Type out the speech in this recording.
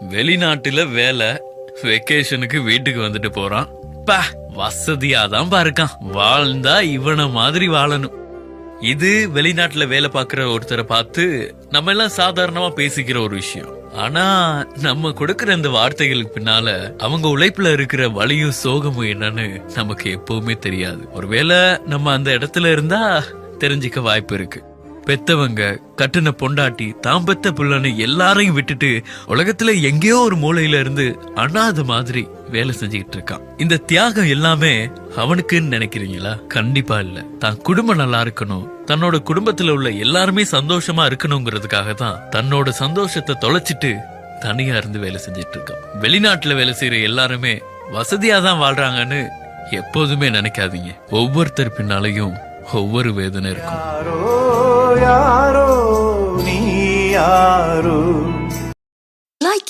வெளிநாட்டுல வேலை, வெக்கேஷனுக்கு வீட்டுக்கு வந்துட்டு போறான். பா, வசதியாதான் பாருக்கான். வாழ்ந்தா இவன மாதிரி வாழணும். இது வெளிநாட்டுல வேலை பாக்குற ஒருத்தரை பார்த்து நம்ம எல்லாம் சாதாரணமா பேசிக்கிற ஒரு விஷயம். ஆனா நம்ம கொடுக்கிற இந்த வார்த்தைகளுக்கு பின்னால அவங்க உழைப்புல இருக்கிற வலியும் சோகமும் என்னன்னு நமக்கு எப்பவுமே தெரியாது. ஒருவேளை நம்ம அந்த இடத்துல இருந்தா தெரிஞ்சுக்க வாய்ப்பு இருக்கு. பெத்தவங்க, கட்டுன பொண்டாட்டி, தாம் பெத்த புள்ளன்னு எல்லாரையும் விட்டுட்டு உலகத்துல எங்கேயோ ஒரு மூலையில இருந்து அனாத மாதிரி வேலை செஞ்சுக்கிட்டு இருக்கான். இந்த தியாகம் எல்லாமே அவனுக்குன்னு நினைக்கிறீங்களா? கண்டிப்பா இல்ல. தான் குடும்பம் நல்லா இருக்கணும், தன்னோட குடும்பத்துல உள்ள எல்லாருமே சந்தோஷமா இருக்கணுங்கிறதுக்காக தான் தன்னோட சந்தோஷத்தை தொலைச்சிட்டு தனியா இருந்து வேலை செஞ்சிட்டு இருக்கான். வெளிநாட்டுல வேலை செய்யற எல்லாருமே வசதியாதான் வாழ்றாங்கன்னு எப்போதுமே நினைக்காதீங்க. ஒவ்வொருத்தர் பின்னாலையும் ஒவ்வொரு வேதனை இருக்கும். யாரோ நீ யாரோ